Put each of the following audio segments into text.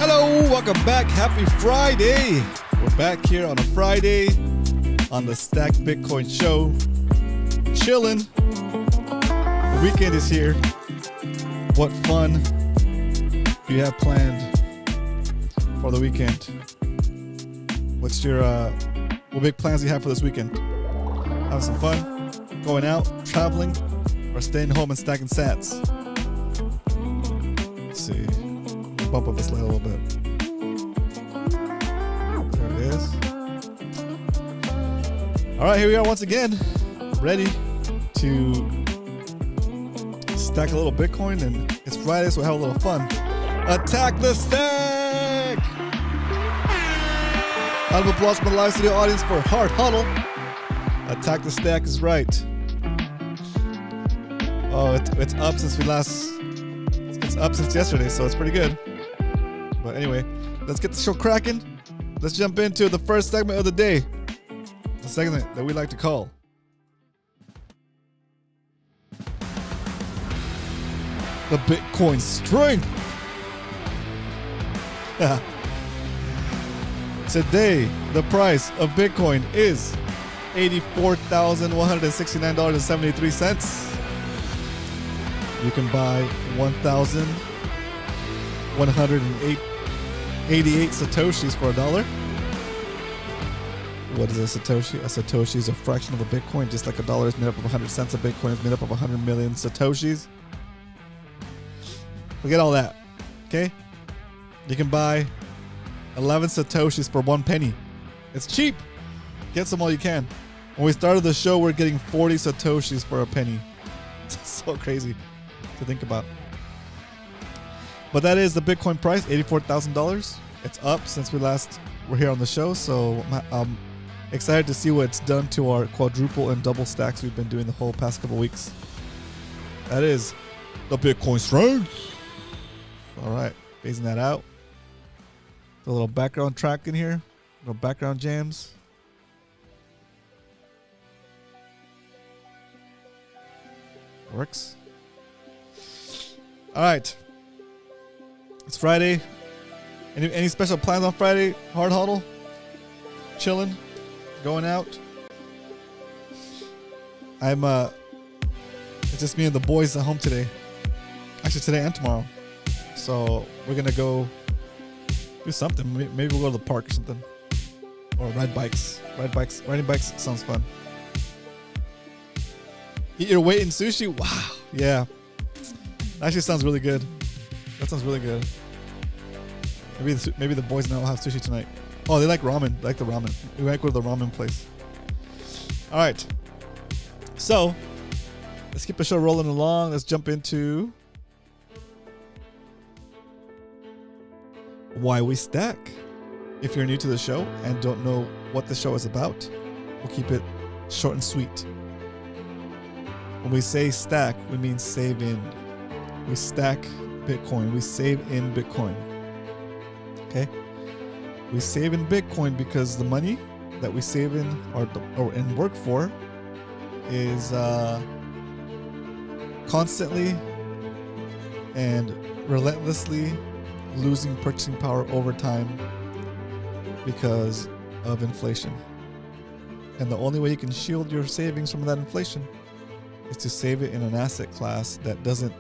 Hello, welcome back. Happy Friday. We're back here on a Friday on the Stack Bitcoin Show. Chilling. The weekend is here. What fun do you have planned for the weekend? What's your what big plans do you have for this weekend? Having some fun? Going out, traveling, or staying home and stacking sats? Let's see. Bump up this light a little bit. There it is. All right, here we are once again, ready to stack a little Bitcoin, and it's Friday, so we'll have a little fun. Attack the stack! Round of applause from the live studio audience for Hard Huddle. Attack the stack is right. Oh, it's up since we last. It's up since yesterday, so it's pretty good. But anyway, let's get the show cracking. Let's jump into the first segment of the day. The segment that we like to call the Bitcoin Strength. Today, the price of Bitcoin is $84,169.73. You can buy 1,188 Satoshis for $1. What is a Satoshi? A Satoshi is a fraction of a Bitcoin, just like $1 is made up of 100 cents. A Bitcoin is made up of 100 million Satoshis. Forget all that, okay? You can buy 11 Satoshis for 1 penny. It's cheap. Get some while you can. When we started the show, we're getting 40 Satoshis for a penny. It's so crazy to think about. But that is the Bitcoin price, $84,000. It's up since we last were here on the show, so I'm excited to see what it's done to our quadruple and double stacks we've been doing the whole past couple weeks. That is the Bitcoin Strength. All right, phasing that out. A little background track in here, little background jams. Works. All right. It's Friday. Any special plans on Friday? Hard huddle? Chilling? Going out? It's just me and the boys at home today. Actually, today and tomorrow. So we're gonna go do something. Maybe we'll go to the park or something. Or ride bikes. Riding bikes sounds fun. Eat your weight in sushi? Wow. Yeah. Actually sounds really good. That sounds really good. Maybe the boys now will have sushi tonight. Oh, they like ramen. They like the ramen. We might go to the ramen place. All right. So, let's keep the show rolling along. Let's jump into why we stack. If you're new to the show and don't know what the show is about, we'll keep it short and sweet. When we say stack, we mean save in. We stack Bitcoin. We save in Bitcoin. Okay? We save in Bitcoin because the money that we save in or and work for is constantly and relentlessly losing purchasing power over time because of inflation. And the only way you can shield your savings from that inflation is to save it in an asset class that doesn't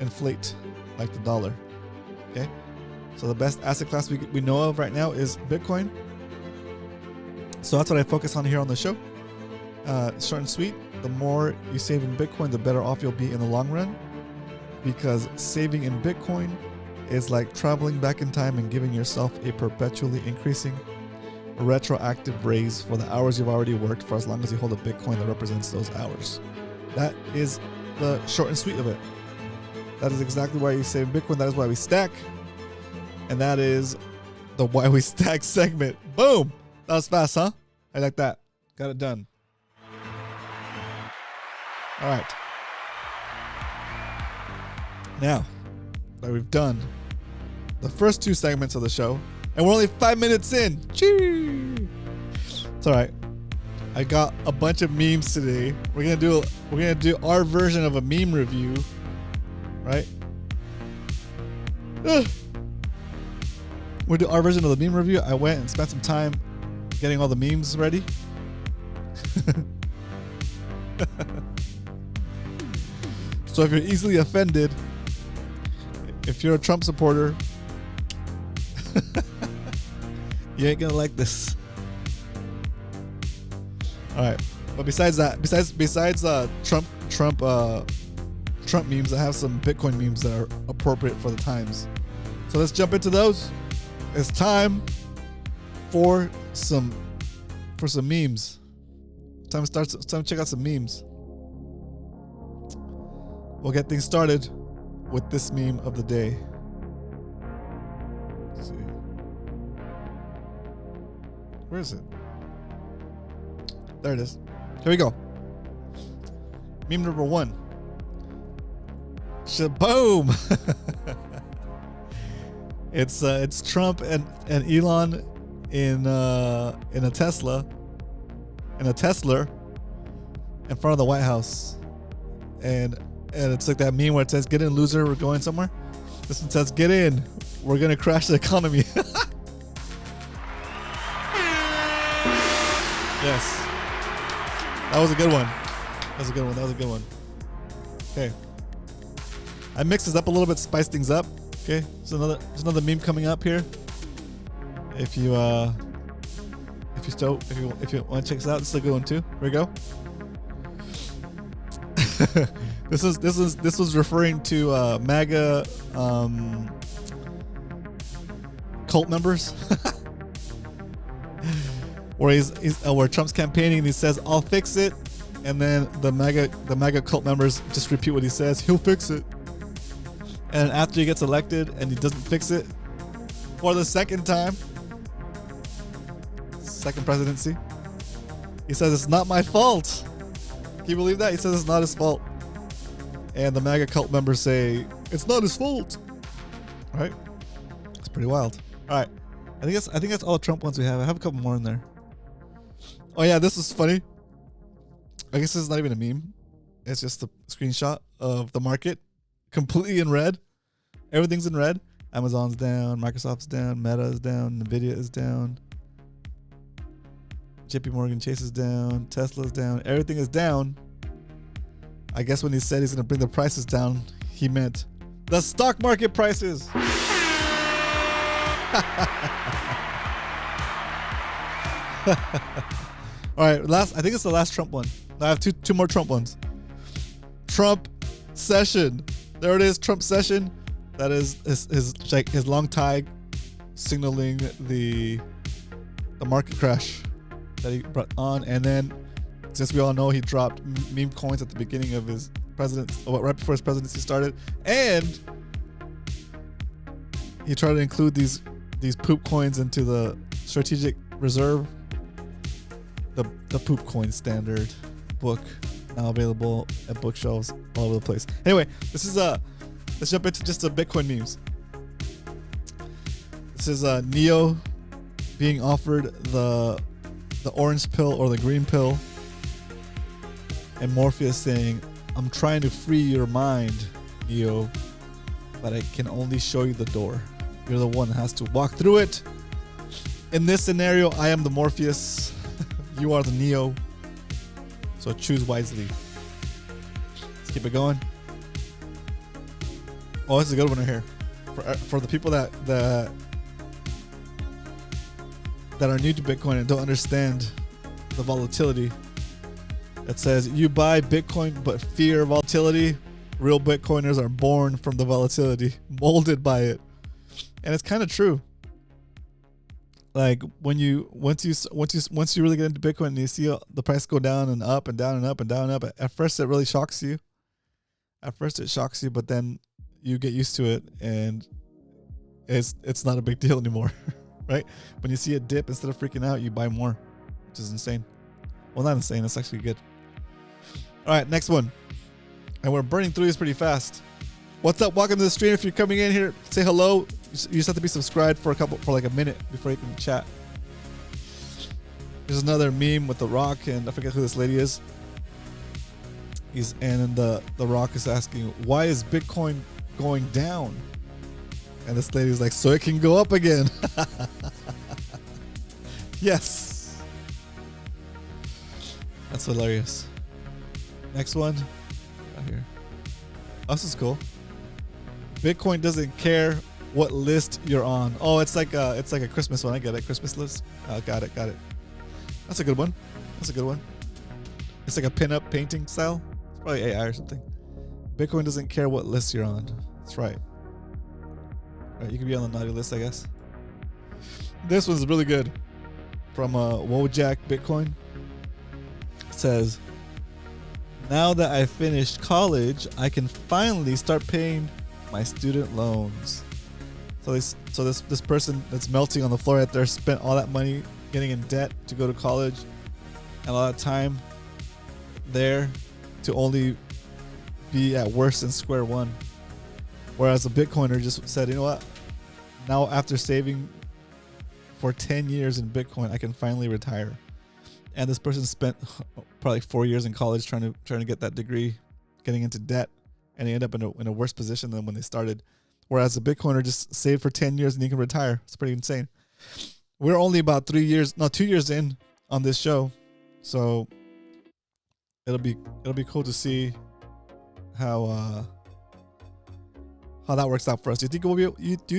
inflate like the dollar. Okay? So the best asset class we know of right now is Bitcoin. So that's what I focus on here on the show. Short and sweet. The more you save in Bitcoin, the better off you'll be in the long run. Because saving in Bitcoin is like traveling back in time and giving yourself a perpetually increasing retroactive raise for the hours you've already worked for as long as you hold a Bitcoin that represents those hours. That is the short and sweet of it. That is exactly why you save Bitcoin. That is why we stack. And that is the why we stack segment. Boom. That was fast, huh? I like that. Got it done. All right. Now that we've done the first 2 segments of the show, and we're only 5 minutes in. Chee! It's all right. I got a bunch of memes today. We're gonna do our version of a meme review, right? We'll do our version of the meme review. I went and spent some time getting all the memes ready. So if you're easily offended, if you're a Trump supporter, you ain't gonna like this. All right, but besides that, besides Trump memes, I have some Bitcoin memes that are appropriate for the times. So let's jump into those. It's time for some memes. Time to check out some memes. We'll get things started with this meme of the day. Let's see. Where is it? There it is. Here we go. Meme number 1. Shaboom! It's Trump and Elon in a Tesla, in front of the White House, and it's like that meme where it says "Get in, loser, we're going somewhere." This one says "Get in, we're gonna crash the economy." Yes, that was a good one. That was a good one. Okay, I mixed this up a little bit, spiced things up. Okay, there's another meme coming up here. If you want to check this out, this is a good one too. Here we go. This was referring to MAGA cult members, where Trump's campaigning and he says, "I'll fix it," and then the MAGA cult members just repeat what he says. He'll fix it. And after he gets elected and he doesn't fix it for the second time, second presidency, he says it's not my fault. Can you believe that? He says it's not his fault. And the MAGA cult members say it's not his fault. All right, it's pretty wild. All right, I think that's all the Trump ones we have. I have a couple more in there. Oh yeah, this is funny. I guess this is not even a meme. It's just a screenshot of the market. Completely in red. Everything's in red. Amazon's down, Microsoft's down, Meta is down, Nvidia is down, JP Morgan Chase is down, Tesla's down. Everything is down. I guess when he said he's going to bring the prices down, he meant the stock market prices. All right, I think it's the last Trump one. I have two more Trump ones. Trump session. There it is, Trump session. That is his long tag signaling the market crash that he brought on. And then, since we all know, he dropped meme coins at the beginning of his right before his presidency started, and he tried to include these poop coins into the strategic reserve. The poop coin standard book, now available at bookshelves all over the place. Anyway, let's jump into just the Bitcoin memes. This is Neo being offered the orange pill or the green pill, and Morpheus saying, "I'm trying to free your mind, Neo, but I can only show you the door. You're the one that has to walk through it. In this scenario, I am the Morpheus. You are the Neo. So choose wisely." Let's keep it going. Oh, this is a good one right here. For the people that are new to Bitcoin and don't understand the volatility. It says, "You buy Bitcoin but fear volatility. Real Bitcoiners are born from the volatility, molded by it." And it's kind of true. Like once you really get into Bitcoin and you see the price go down and up and down and up and down and up, at first it really shocks you. But then you get used to it and it's not a big deal anymore, right? When you see it dip, instead of freaking out, you buy more, which is insane. Well, not insane. It's actually good. All right, next one. And we're burning through this pretty fast. What's up? Welcome to the stream. If you're coming in here, say hello. You just have to be subscribed for like a minute before you can chat. There's another meme with The Rock, and I forget who this lady is. The Rock is asking, "Why is Bitcoin going down?" And this lady's like, so it can go up again. Yes. That's hilarious. Next one. Right here. Oh, this is cool. Bitcoin doesn't care what list you're on. Oh, it's like a Christmas one. I get it. Christmas list. Oh, got it. That's a good one. It's like a pin-up painting style. It's probably AI or something. Bitcoin doesn't care what list you're on. That's right. Right, you can be on the naughty list, I guess. This one's really good. From Wojak Bitcoin. It says, now that I finished college, I can finally start paying my student loans. So this person that's melting on the floor right there spent all that money getting in debt to go to college and all that time there to only be at worse than square one. Whereas a Bitcoiner just said, you know what? Now after saving for 10 years in Bitcoin, I can finally retire. And this person spent probably 4 years in college trying to get that degree, getting into debt, and they end up in a worse position than when they started. Whereas a Bitcoiner just saved for 10 years and he can retire. It's pretty insane. We're only about 2 years in on this show, so it'll be cool to see how that works out for us. Do you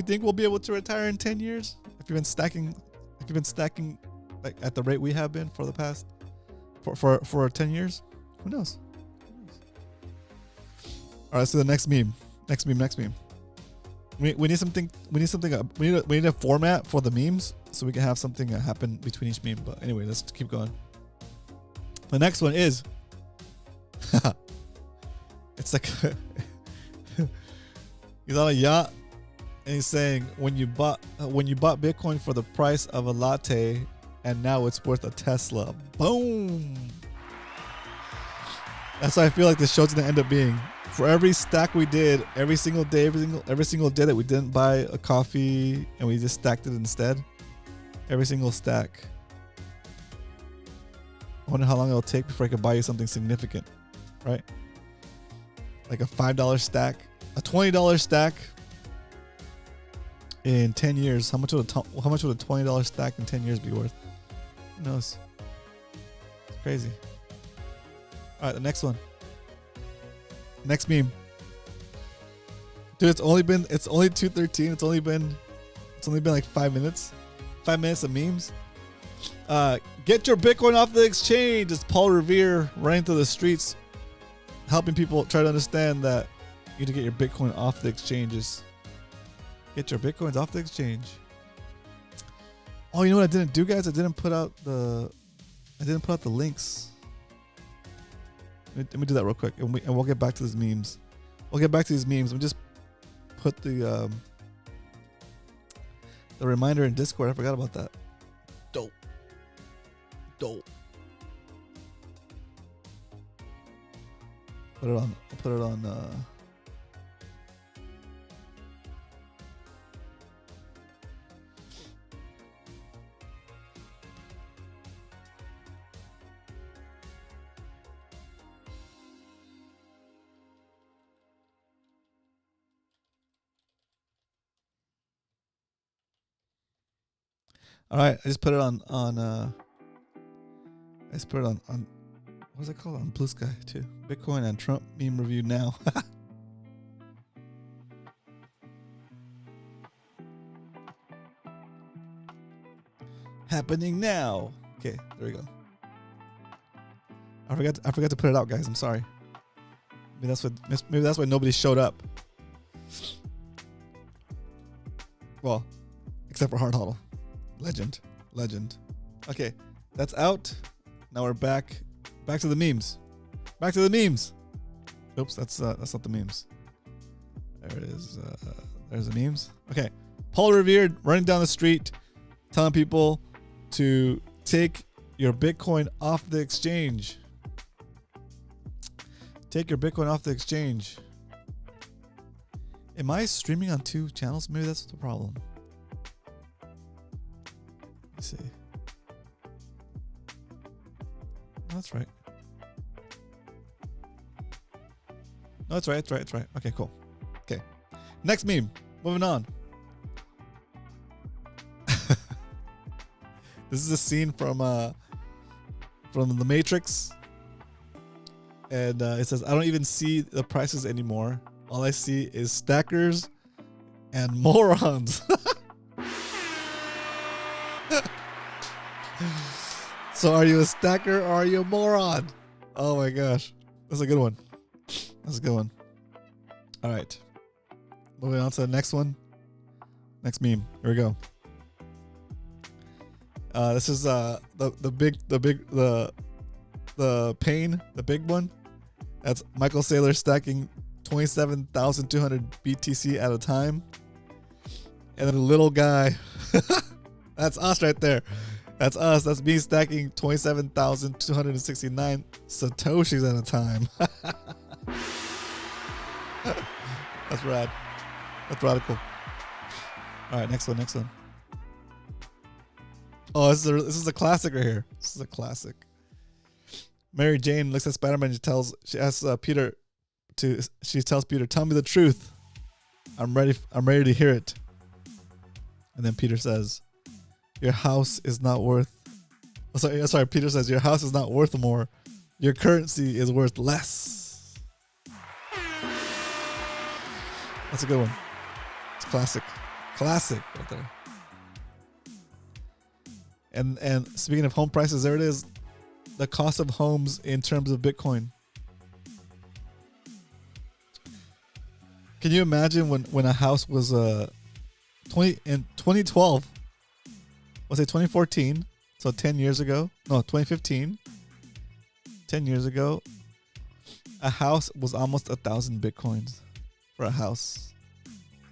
think we'll be able to retire in 10 years if you've been stacking like at the rate we have been for the past for 10 years? Who knows? All right, so the next meme. We need something. We need a format for the memes so we can have something happen between each meme. But anyway, let's keep going. The next one is, it's like he's on a yacht and he's saying when you bought Bitcoin for the price of a latte and now it's worth a Tesla. Boom. That's how I feel like this show's gonna end up being. For every stack we did, every single day that we didn't buy a coffee and we just stacked it instead, every single stack. I wonder how long it'll take before I can buy you something significant, right? Like a $5 stack, a $20 stack in 10 years. How much would a $20 stack in 10 years be worth? Who knows? It's crazy. All right, the next one. Next meme. Dude, it's only 2:13. It's only been like 5 minutes. 5 minutes of memes. Get your Bitcoin off the exchange. It's Paul Revere running through the streets, helping people try to understand that you need to get your Bitcoin off the exchanges. Get your Bitcoins off the exchange. Oh, you know what I didn't do, guys? I didn't put out the links. Let me do that real quick, and we'll get back to these memes. We'll get back to these memes. Let me just put the reminder in Discord. I forgot about that. Dope. Put it on. All right, I just put it on what is it called? On Blue Sky too. Bitcoin and Trump meme review now. Happening now. Okay, there we go. I forgot to put it out, guys. I'm sorry. Maybe that's why nobody showed up. Well, except for Hard Huddle. Legend. Okay, that's out. Now we're back to the memes. Oops, that's not the memes. There it is. There's the memes. Okay, Paul Revere running down the street, telling people to take your Bitcoin off the exchange. Take your Bitcoin off the exchange. Am I streaming on 2 channels? Maybe that's the problem. See. That's right. No, that's right. Okay, cool. Okay. Next meme. Moving on. This is a scene from The Matrix, and it says, "I don't even see the prices anymore. All I see is stackers and morons." So are you a stacker or are you a moron? Oh my gosh. That's a good one. That's a good one. All right. Moving on to the next one. Next meme. Here we go. This is the pain, the big one. That's Michael Saylor stacking 27,200 BTC at a time. And then the little guy. That's us right there. That's us. That's me stacking 27,269 Satoshis at a time. That's rad. That's radical. All right, next one. Oh, this is a classic right here. This is a classic. Mary Jane looks at Spider-Man. She tells Peter, "Tell me the truth. I'm ready to hear it." And then Peter says, "Your house is not worth." Sorry. Peter says, "Your house is not worth more. Your currency is worth less." That's a good one. It's classic right there. And speaking of home prices, there it is. The cost of homes in terms of Bitcoin. Can you imagine when a house was in 2012? Was it 2014? So 10 years ago? No, 2015. 10 years ago, a house was almost 1,000 Bitcoins for a house.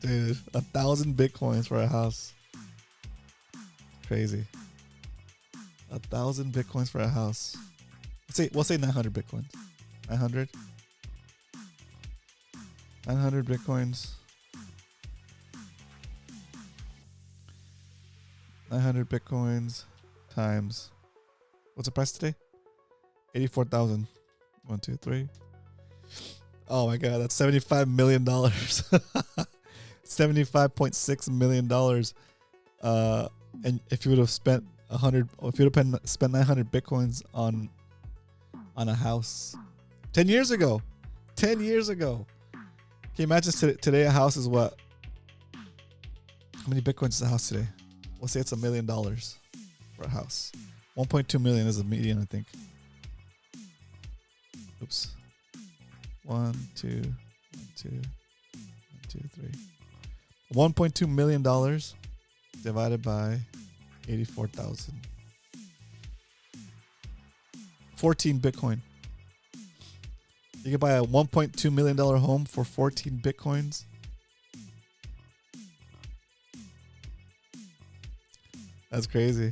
Dude, 1,000 Bitcoins for a house. Crazy. 1,000 Bitcoins for a house. We'll say 900 Bitcoins. 900 Bitcoins. 900 Bitcoins times, what's the price today? 84,000. 1, 2, 3. Oh my God, that's $75 million. $75.6 million. And if you would have spent 900 Bitcoins on a house 10 years ago. 10 years ago. Can you imagine today a house is what? How many Bitcoins is a house today? We'll say it's $1 million for a house. 1.2 million is the median, I think. Oops. 1, 2, 1, 2, 1, 2, 3. $1.2 million divided by 84,000. 14 Bitcoin. You can buy a $1.2 million home for 14 Bitcoins. That's crazy.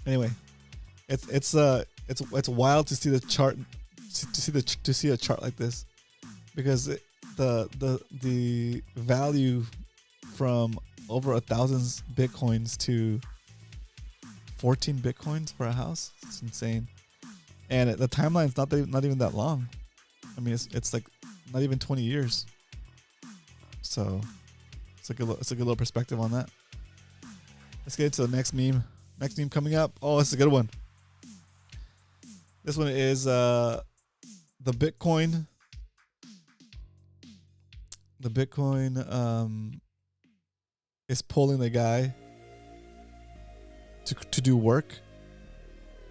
Anyway, it's wild to see the chart, to see a chart like this, because the value from over 1,000 Bitcoins to 14 Bitcoins for a house. It's insane. And the timeline's not even that long. I mean, it's like not even 20 years. So it's a good little perspective on that. Let's get into the next meme. Next meme coming up. Oh, it's a good one. This one is the Bitcoin. The Bitcoin is pulling the guy to do work.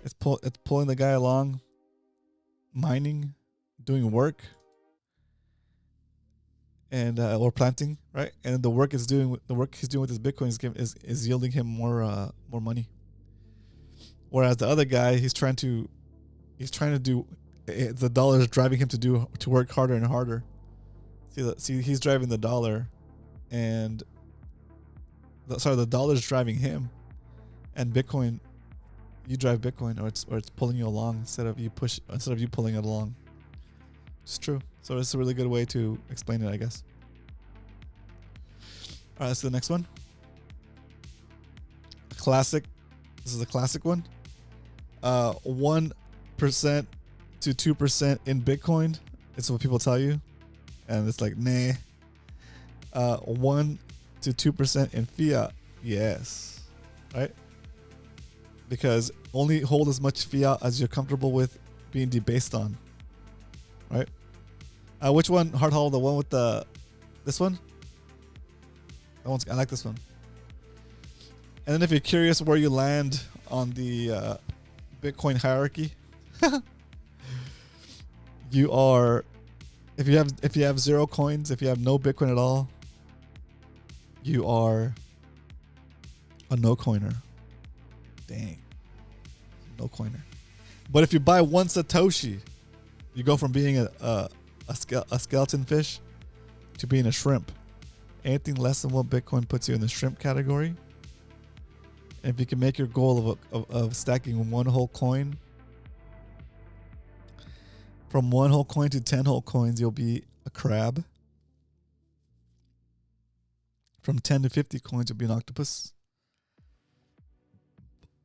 It's pulling the guy along, mining, doing work, and or planting, right? And the work he's doing with his Bitcoin is yielding him more money. Whereas the other guy, he's trying to do, the dollar is driving him to work harder and harder. See, he's driving the dollar, and the dollar's driving him, and Bitcoin, you drive Bitcoin, or it's pulling you along instead of you pulling it along. It's true. So it's a really good way to explain it, I guess. All right, let's do the next one. Classic. This is a classic one. 1% to 2% in Bitcoin. It's what people tell you, and it's like, nah. 1 to 2% in fiat. Yes. Right? Because only hold as much fiat as you're comfortable with being debased on. Right? Which one? Hard Hollow, the one with this one? I like this one. And then if you're curious where you land on the Bitcoin hierarchy, you are, if you have 0 coins, if you have no Bitcoin at all, you are a no coiner. Dang, no coiner. But if you buy 1 Satoshi, you go from being a skeleton fish to being a shrimp. Anything less than 1 Bitcoin puts you in the shrimp category. And if you can make your goal of stacking 1 whole coin, from 1 whole coin to 10 whole coins, you'll be a crab. From 10 to 50 coins, you'll be an octopus.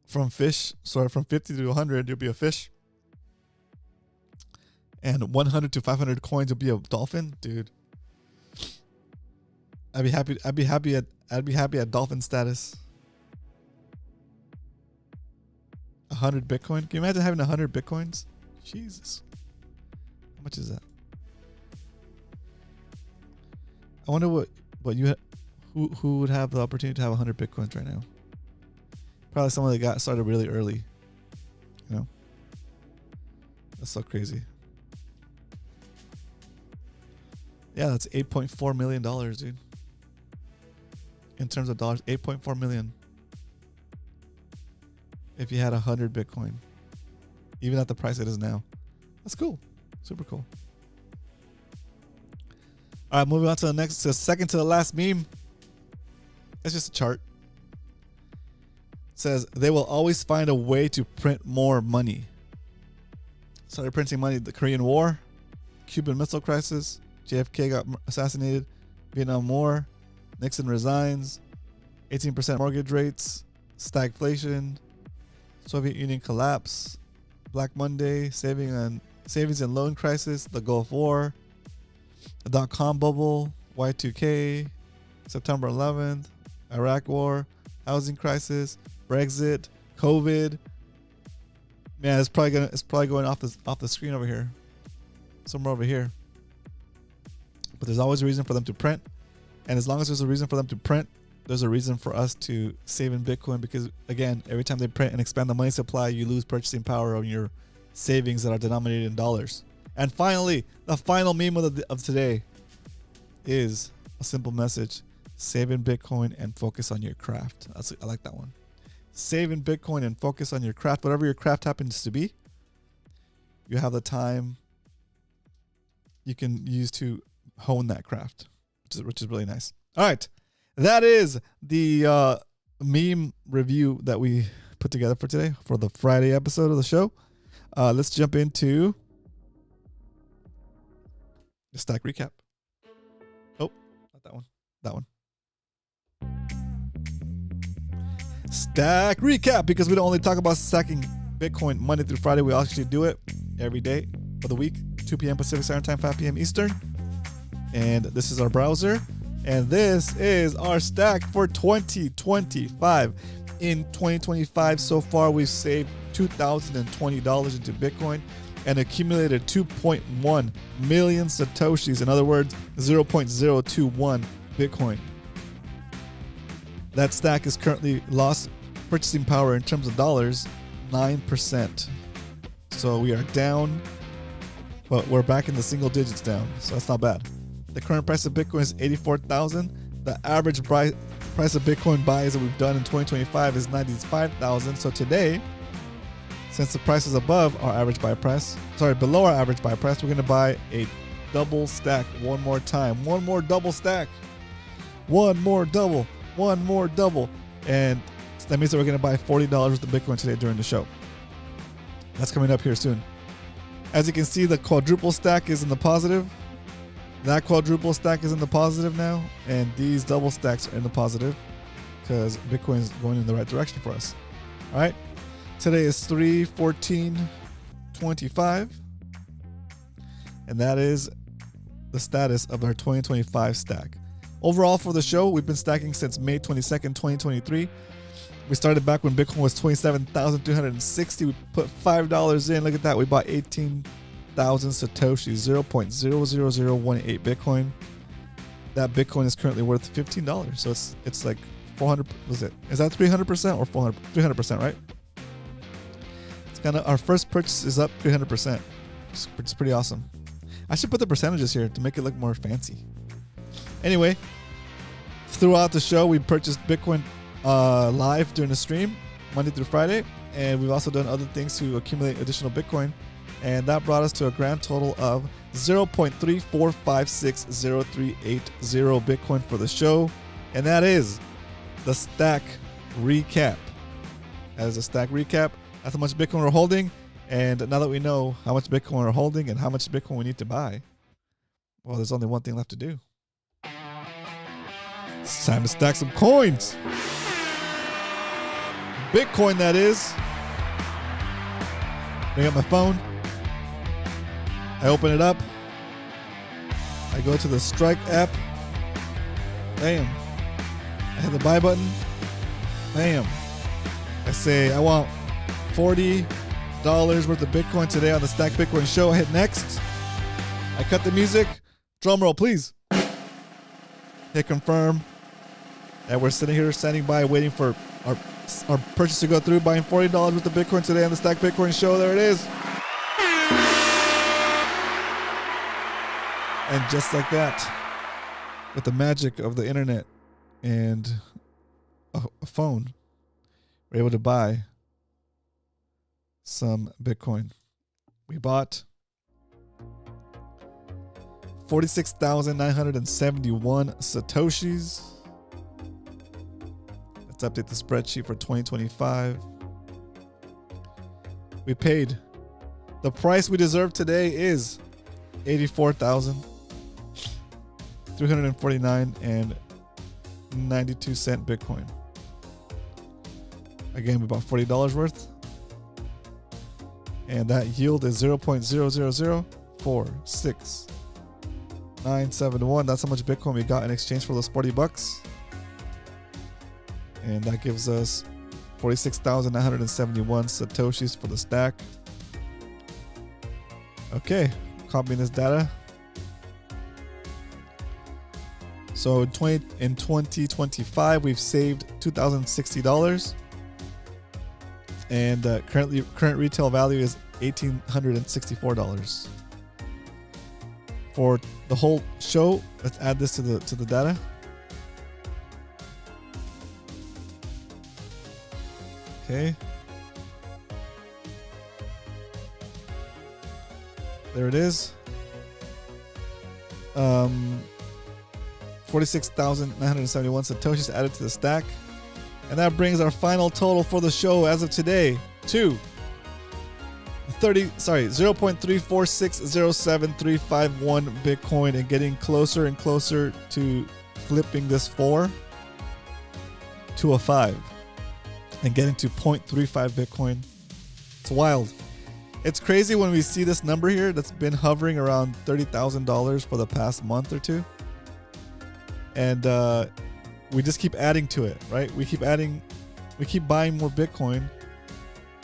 From 50 to 100, you'll be a fish. And 100 to 500 coins, you'll be a dolphin, dude. I'd be happy at dolphin status. 100 Bitcoin. Can you imagine having 100 Bitcoins? Jesus. How much is that? I wonder who would have the opportunity to have 100 Bitcoins right now. Probably someone that got started really early. You know? That's so crazy. Yeah, that's $8.4 million, dude. In terms of dollars, 8.4 million. If you had 100 Bitcoin, even at the price it is now. That's cool. Super cool. All right, moving on to the next, second to the last meme. It's just a chart. It says, they will always find a way to print more money. Started printing money, the Korean War, Cuban Missile Crisis, JFK got assassinated, Vietnam War, Nixon resigns, 18% mortgage rates, stagflation, Soviet Union collapse, Black Monday, savings and loan crisis, the Gulf War, the dot-com bubble, Y2K, September 11th, Iraq War, housing crisis, Brexit, COVID. Man, it's probably going off the screen over here, somewhere over here. But there's always a reason for them to print, and as long as there's a reason for them to print, there's a reason for us to save in Bitcoin, because again, every time they print and expand the money supply, you lose purchasing power on your savings that are denominated in dollars. And finally, the final meme of today is a simple message: save in Bitcoin and focus on your craft. I like that one. Save in Bitcoin and focus on your craft. Whatever your craft happens to be, you have the time you can use to hone that craft, which is really nice. All right. That is the meme review that we put together for today, for the Friday episode of the show. Let's jump into the stack recap. Oh, not that one. That one. Stack recap, because we don't only talk about stacking Bitcoin Monday through Friday. We actually do it every day of the week, 2 p.m. Pacific Standard Time, 5 p.m. Eastern. And this is our browser. And this is our stack for 2025. In 2025, so far, we've saved $2,020 into Bitcoin and accumulated 2.1 million Satoshis. In other words, 0.021 Bitcoin. That stack is currently lost purchasing power in terms of dollars, 9%. So we are down, but we're back in the single digits down. So that's not bad. The current price of Bitcoin is $84,000. The average price of Bitcoin buys that we've done in 2025 is $95,000. So today, since the price is above our average buy price, below our average buy price, we're going to buy a double stack one more time. One more double stack. One more double. One more double. And that means that we're going to buy $40 worth of Bitcoin today during the show. That's coming up here soon. As you can see, the quadruple stack is in the positive. That quadruple stack is in the positive now, and these double stacks are in the positive because Bitcoin is going in the right direction for us. All right. Today is 3/14/25, and that is the status of our 2025 stack. Overall for the show, we've been stacking since May 22nd, 2023. We started back when Bitcoin was 27,360. We put $5 in. Look at that. We bought 18,000 Satoshis, 0.00018 Bitcoin. That Bitcoin is currently worth $15. So it's like 400. Was it? Is that 300% or 400? 300%, right? It's kind of our first purchase is up 300%. Which is pretty awesome. I should put the percentages here to make it look more fancy. Anyway, throughout the show, we purchased Bitcoin live during the stream, Monday through Friday, and we've also done other things to accumulate additional Bitcoin, and that brought us to a grand total of 0.3456038 Bitcoin for the show, and that is the stack recap. That is a stack recap. That's how much Bitcoin we're holding, and now that we know how much Bitcoin we're holding and how much Bitcoin we need to buy, well, there's only one thing left to do. It's time to stack some coins. Bitcoin, that is. Bring up my phone. I open it up. I go to the Strike app. Bam. I hit the buy button. Bam. I say I want $40 worth of Bitcoin today on the Stack Bitcoin show. I hit next. I cut the music. Drum roll, please. Hit confirm. And we're standing by waiting for our purchase to go through, buying $40 worth of Bitcoin today on the Stack Bitcoin show. There it is. And just like that, with the magic of the internet and a phone, we're able to buy some Bitcoin. We bought 46,971 Satoshis. Let's update the spreadsheet for 2025. We paid. The price we deserve today is 84,349 and 92 cent Bitcoin. Again, we bought $40 worth. And that yield is 0.00046,971. That's how much Bitcoin we got in exchange for those $40. And that gives us 46,971 Satoshis for the stack. Okay, copying this data. So in 2025, we've saved $2,060. And current retail value is $1,864. For the whole show, let's add this to the data. Okay. There it is. 46,971 Satoshis added to the stack. And that brings our final total for the show as of today to 0.34607,351 Bitcoin, and getting closer and closer to flipping this 4 to a 5 and getting to 0.35 Bitcoin. It's wild. It's crazy when we see this number here that's been hovering around $30,000 for the past month or two. And we just keep adding to it, right? We keep buying more Bitcoin,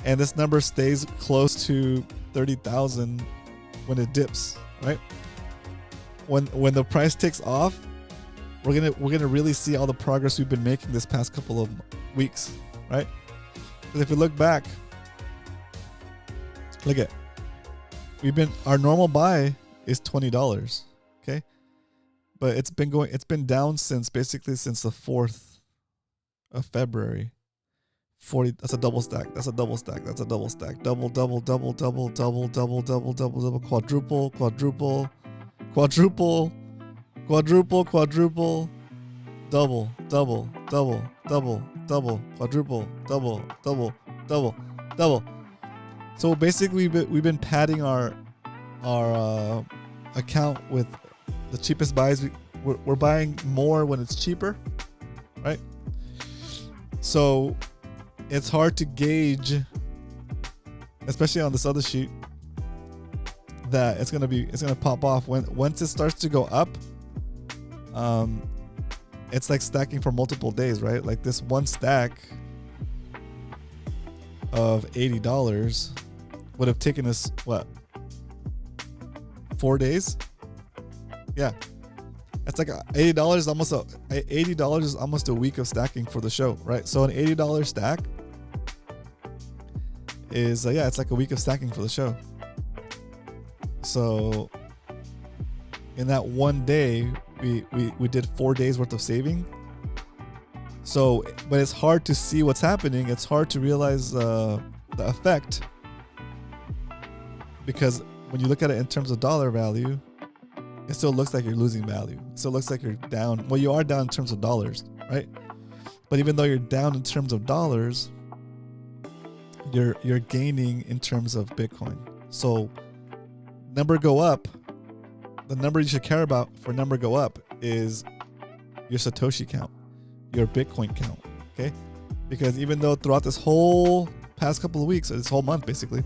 and this number stays close to 30,000 when it dips, right? When the price takes off, we're gonna really see all the progress we've been making this past couple of weeks, right? Because if we look back, look at our normal buy is $20, okay? But it's been down since the 4th of February. 40, that's a double stack. That's a double stack. That's a double stack. Double, double, double, double, double, double, double, double, double, quadruple, quadruple, quadruple, quadruple, quadruple, double, double, double, double, double, quadruple, double, double, double, double. So basically we've been padding our account with the cheapest buys. We're buying more when it's cheaper, right? So it's hard to gauge, especially on this other sheet, that it's gonna pop off once it starts to go up. it's like stacking for multiple days, right? Like this one stack of $80 would have taken us what, 4 days? Yeah, it's like $80 almost $80 is almost a week of stacking for the show, right? So an $80 stack is yeah, it's like a week of stacking for the show. So in that one day, we did 4 days worth of saving. So, but it's hard to see what's happening. It's hard to realize the effect, because when you look at it in terms of dollar value, it still looks like you're losing value. It still looks like you're down. Well, you are down in terms of dollars, right? But even though you're down in terms of dollars, you're gaining in terms of Bitcoin. So number go up, the number you should care about for number go up is your Satoshi count, your Bitcoin count, okay? Because even though throughout this whole past couple of weeks, or this whole month basically,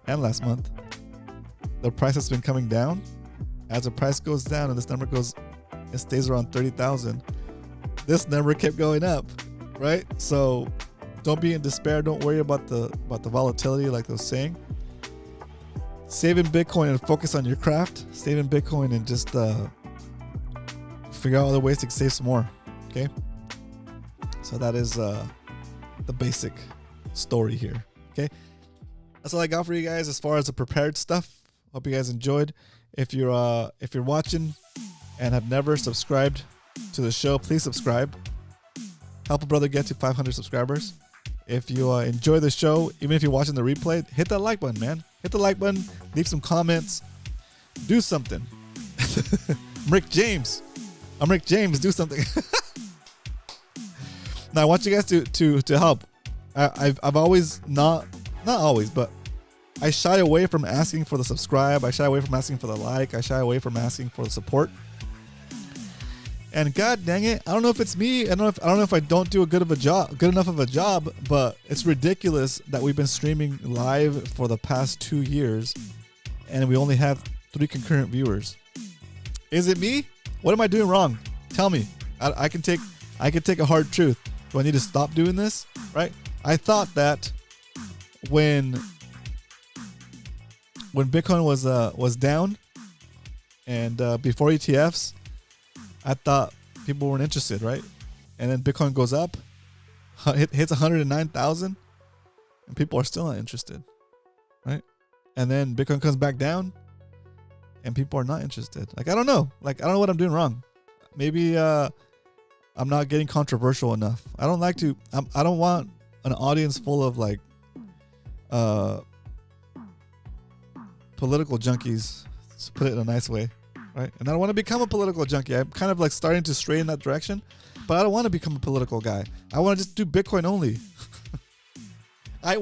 and last month, the price has been coming down. As the price goes down and this number goes, it stays around 30,000. This number kept going up, right? So don't be in despair. Don't worry about the volatility, like I was saying. Save in Bitcoin and focus on your craft. Save in Bitcoin and just figure out other ways to save some more. Okay. So that is the basic story here. Okay. That's all I got for you guys as far as the prepared stuff. Hope you guys enjoyed. If you're watching and have never subscribed to the show, please subscribe. Help a brother get to 500 subscribers. If you enjoy the show, even if you're watching the replay, hit that like button, man. Hit the like button. Leave some comments. Do something. I'm Rick James. Do something. Now I want you guys to help. I've always not always, but I shy away from asking for the subscribe. I shy away from asking for the like. I shy away from asking for the support. And god dang it, I don't know if it's me. I don't know if I don't do good enough of a job, but it's ridiculous that we've been streaming live for the past 2 years and we only have 3 concurrent viewers. Is it me? What am I doing wrong? Tell me. I can take a hard truth. Do I need to stop doing this? Right? I thought that when Bitcoin was down and before ETFs, I thought people weren't interested, right? And then Bitcoin goes up, hits 109,000, and people are still not interested, right? And then Bitcoin comes back down, and people are not interested. Like I don't know what I'm doing wrong. Maybe I'm not getting controversial enough. I don't want an audience full of like political junkies, to put it in a nice way, right? And I don't want to become a political junkie. I'm kind of like starting to stray in that direction, but I don't want to become a political guy. I want to just do Bitcoin only. I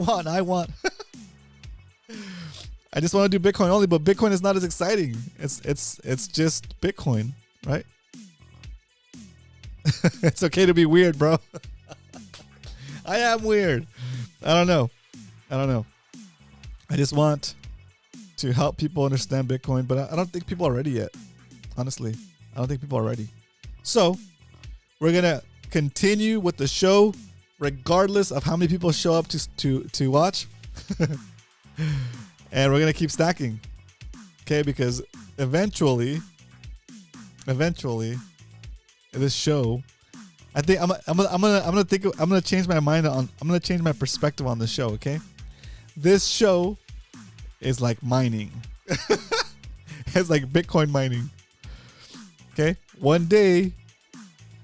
just want to do Bitcoin only, but Bitcoin is not as exciting. It's just Bitcoin, right? It's okay to be weird, bro. I am weird. I don't know. I just want to help people understand Bitcoin, but I don't think people are ready yet. Honestly, I don't think people are ready. So we're gonna continue with the show, regardless of how many people show up to watch, and we're gonna keep stacking. Okay, because eventually, this show, I think I'm gonna change my mind on. I'm gonna change my perspective on the show. Okay, this show is like mining. It's like Bitcoin mining. Okay, one day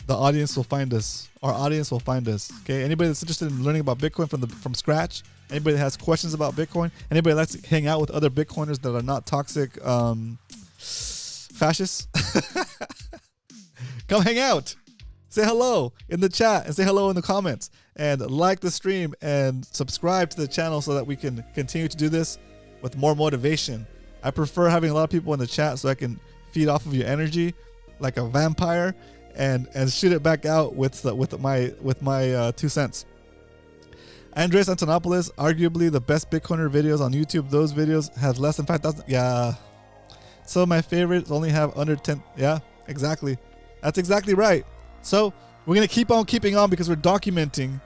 the audience will find us. Our audience will find us. Okay, anybody that's interested in learning about Bitcoin from scratch, anybody that has questions about Bitcoin, anybody that likes to hang out with other Bitcoiners that are not toxic fascists, come hang out. Say hello in the chat and say hello in the comments, and like the stream and subscribe to the channel so that we can continue to do this with more motivation. I prefer having a lot of people in the chat so I can feed off of your energy like a vampire and shoot it back out with my 2 cents. Andres Antonopoulos, arguably the best Bitcoiner videos on YouTube. Those videos have less than 5,000. Yeah. Some of my favorites only have under 10. Yeah, exactly. That's exactly right. So we're going to keep on keeping on because we're documenting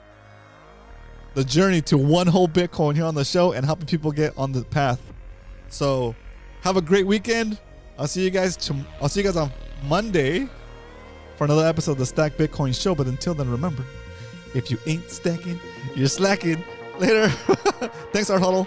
the journey to one whole Bitcoin here on the show and helping people get on the path. So have a great weekend. I'll see you guys on Monday for another episode of the Stack Bitcoin Show. But until then, remember, if you ain't stacking, you're slacking. Later. Thanks, Art Huddle.